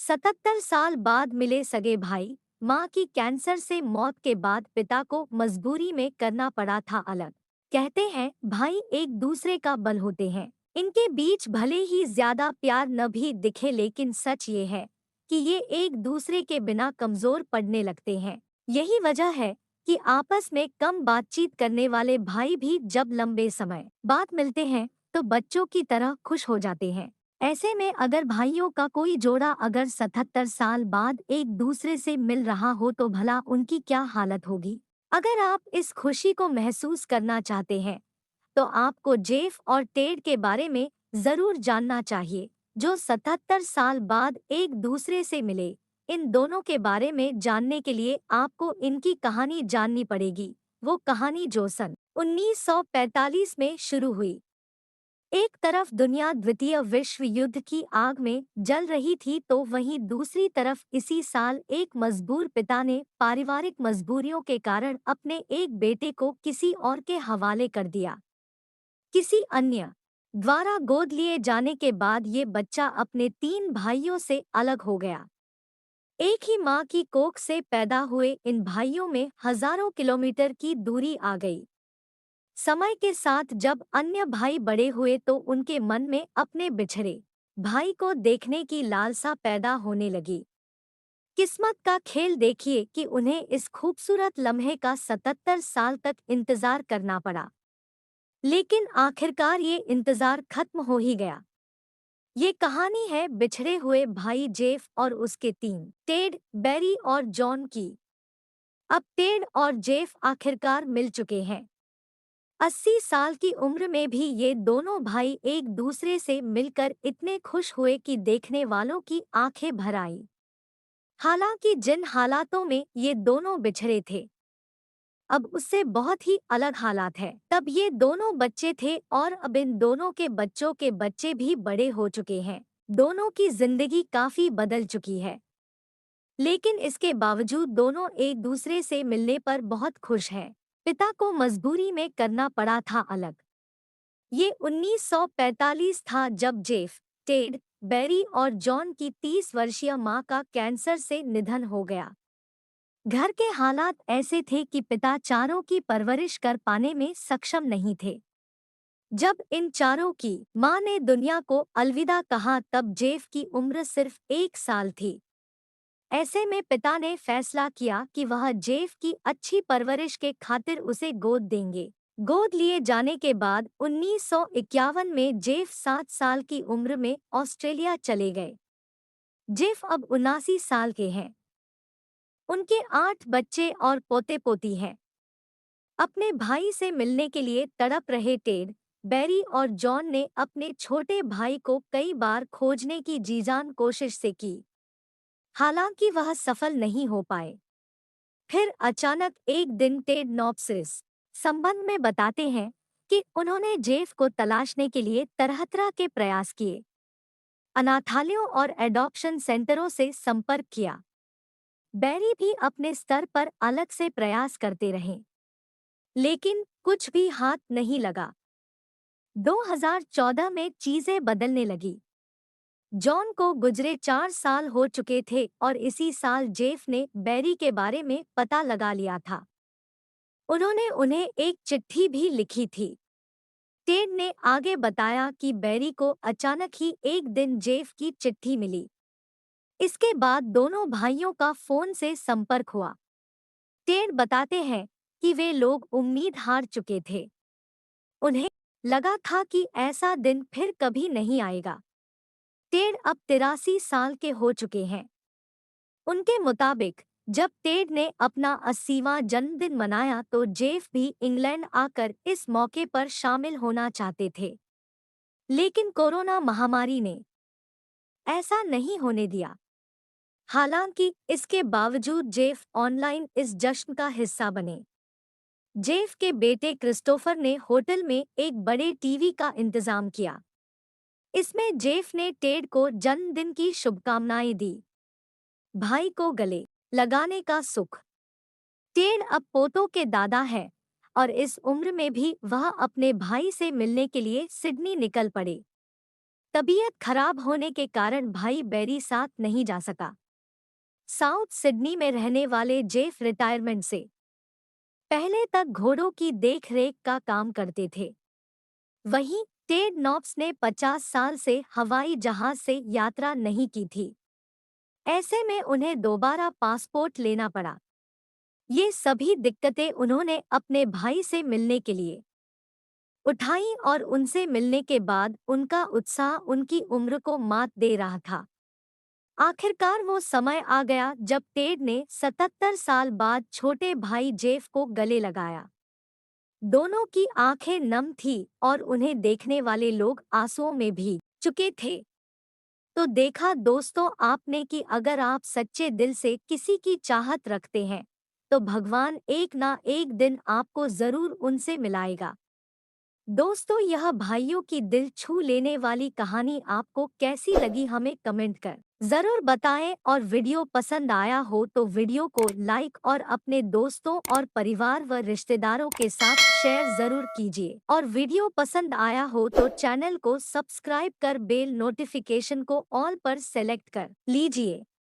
77 साल बाद मिले सगे भाई। मां की कैंसर से मौत के बाद पिता को मजबूरी में करना पड़ा था अलग। कहते हैं भाई एक दूसरे का बल होते हैं। इनके बीच भले ही ज्यादा प्यार न भी दिखे, लेकिन सच ये है कि ये एक दूसरे के बिना कमजोर पड़ने लगते हैं। यही वजह है कि आपस में कम बातचीत करने वाले भाई भी जब लंबे समय बाद मिलते हैं तो बच्चों की तरह खुश हो जाते हैं। ऐसे में अगर भाइयों का कोई जोड़ा अगर 77 साल बाद एक दूसरे से मिल रहा हो तो भला उनकी क्या हालत होगी। अगर आप इस खुशी को महसूस करना चाहते हैं तो आपको जेफ और टेड के बारे में जरूर जानना चाहिए, जो 77 साल बाद एक दूसरे से मिले। इन दोनों के बारे में जानने के लिए आपको इनकी कहानी जाननी पड़ेगी। वो कहानी जो सन 1945 में शुरू हुई। एक तरफ दुनिया द्वितीय विश्व युद्ध की आग में जल रही थी तो वहीं दूसरी तरफ इसी साल एक मजबूर पिता ने पारिवारिक मजबूरियों के कारण अपने एक बेटे को किसी और के हवाले कर दिया। किसी अन्य द्वारा गोद लिए जाने के बाद ये बच्चा अपने 3 भाइयों से अलग हो गया। एक ही माँ की कोख से पैदा हुए इन भाइयों में हजारों किलोमीटर की दूरी आ गई। समय के साथ जब अन्य भाई बड़े हुए तो उनके मन में अपने बिछड़े भाई को देखने की लालसा पैदा होने लगी। किस्मत का खेल देखिए कि उन्हें इस खूबसूरत लम्हे का 77 साल तक इंतजार करना पड़ा। लेकिन आखिरकार ये इंतजार खत्म हो ही गया। ये कहानी है बिछड़े हुए भाई जेफ और उसके 3 टेड, बैरी और जॉन की। अब टेड और जेफ आखिरकार मिल चुके हैं। 80 साल की उम्र में भी ये दोनों भाई एक दूसरे से मिलकर इतने खुश हुए कि देखने वालों की आंखें भर आई। हालांकि जिन हालातों में ये दोनों बिछड़े थे अब उससे बहुत ही अलग हालात है। तब ये दोनों बच्चे थे और अब इन दोनों के बच्चों के बच्चे भी बड़े हो चुके हैं। दोनों की जिंदगी काफी बदल चुकी है, लेकिन इसके बावजूद दोनों एक दूसरे से मिलने पर बहुत खुश हैं। पिता को मजबूरी में करना पड़ा था अलग। ये 1945 था जब जेफ, टेड, बैरी और जॉन की 30 वर्षीय मां का कैंसर से निधन हो गया। घर के हालात ऐसे थे कि पिता चारों की परवरिश कर पाने में सक्षम नहीं थे। जब इन चारों की मां ने दुनिया को अलविदा कहा तब जेफ की उम्र सिर्फ 1 साल थी। ऐसे में पिता ने फैसला किया कि वह जेफ की अच्छी परवरिश के खातिर उसे गोद देंगे। गोद लिए जाने के बाद 1951 में जेफ 7 साल की उम्र में ऑस्ट्रेलिया चले गए। जेफ अब 79 साल के हैं। उनके 8 बच्चे और पोते पोती हैं। अपने भाई से मिलने के लिए तड़प रहे टेड, बैरी और जॉन ने अपने छोटे भाई को कई बार खोजने की जीजान कोशिश से की। हालांकि वह सफल नहीं हो पाए। फिर अचानक एक दिन टेड नॉप्सिस संबंध में बताते हैं कि उन्होंने जेफ को तलाशने के लिए तरह-तरह के प्रयास किए। अनाथालयों और एडॉप्शन सेंटरों से संपर्क किया। बैरी भी अपने स्तर पर अलग से प्रयास करते रहे, लेकिन कुछ भी हाथ नहीं लगा। 2014 में चीजें बदलने लगी। जॉन को गुजरे 4 साल हो चुके थे और इसी साल जेफ ने बैरी के बारे में पता लगा लिया था। उन्होंने उन्हें एक चिट्ठी भी लिखी थी। टेड ने आगे बताया कि बैरी को अचानक ही एक दिन जेफ की चिट्ठी मिली। इसके बाद दोनों भाइयों का फोन से संपर्क हुआ। टेड बताते हैं कि वे लोग उम्मीद हार चुके थे। उन्हें लगा था कि ऐसा दिन फिर कभी नहीं आएगा। टेड अब 83 साल के हो चुके हैं। उनके मुताबिक जब टेड ने अपना 80वां जन्मदिन मनाया तो जेफ भी इंग्लैंड आकर इस मौके पर शामिल होना चाहते थे, लेकिन कोरोना महामारी ने ऐसा नहीं होने दिया। हालांकि इसके बावजूद जेफ ऑनलाइन इस जश्न का हिस्सा बने। जेफ के बेटे क्रिस्टोफर ने होटल में एक बड़े टीवी का इंतजाम किया। इसमें जेफ ने टेड को जन्मदिन की शुभकामनाएं दी। भाई को गले लगाने का सुख। टेड अब पोतों के दादा है और इस उम्र में भी वह अपने भाई से मिलने के लिए सिडनी निकल पड़े। तबीयत खराब होने के कारण भाई बैरी साथ नहीं जा सका। साउथ सिडनी में रहने वाले जेफ रिटायरमेंट से पहले तक घोड़ों की देखरेख का काम करते थे। वहीं टेड नॉप्स ने 50 साल से हवाई जहाज से यात्रा नहीं की थी। ऐसे में उन्हें दोबारा पासपोर्ट लेना पड़ा। ये सभी दिक्कतें उन्होंने अपने भाई से मिलने के लिए उठाई और उनसे मिलने के बाद उनका उत्साह उनकी उम्र को मात दे रहा था। आखिरकार वो समय आ गया जब टेड ने 77 साल बाद छोटे भाई जेफ को गले लगाया। दोनों की आंखें नम थी और उन्हें देखने वाले लोग आंसुओं में भीग चुके थे। तो देखा दोस्तों आपने कि अगर आप सच्चे दिल से किसी की चाहत रखते हैं तो भगवान एक ना एक दिन आपको जरूर उनसे मिलाएगा। दोस्तों यह भाइयों की दिल छू लेने वाली कहानी आपको कैसी लगी हमें कमेंट कर जरूर बताएं और वीडियो पसंद आया हो तो वीडियो को लाइक और अपने दोस्तों और परिवार व रिश्तेदारों के साथ शेयर जरूर कीजिए और वीडियो पसंद आया हो तो चैनल को सब्सक्राइब कर बेल नोटिफिकेशन को ऑल पर सेलेक्ट कर लीजिए।